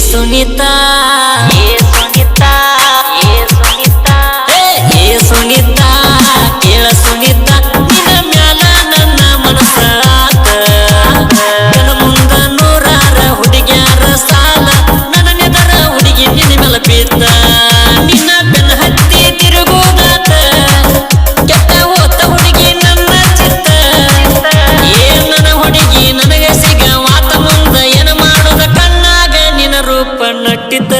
ಸುನಿತಾ ಕೇಳ ಸುನಿತಾ ನಿನ್ನ ಮ್ಯಾಲ ನನ್ನ ಮನಸ್ಸಾತ ನನ್ನ ಮುಂದ ನೂರಾರ ಹುಡುಗ್ಯಾರ ಸಾಲ ನನ್ನ ನೆದರ ಹುಡುಗಿ ನಿನ್ನ ಮ್ಯಾಲ ಬಿದ್ದ ನಿನ್ನ ಬೆನ್ನ ಹತ್ತಿ ತಿರುಗೋದಾತ ಕೆಟ್ಟ ಹೋತ ಹುಡುಗಿ ನನ್ನ ಚಿತ್ತ ಏನ್ ನನ್ನ ಹುಡುಗಿ ನನಗೆ ಸಿಗವಾತ ಮುಂದ ಏನ ಮಾಡೋದ ಕಣ್ಣಾಗ ನಿನ್ನ ರೂಪ ನಟ್ಟಿದ್ದ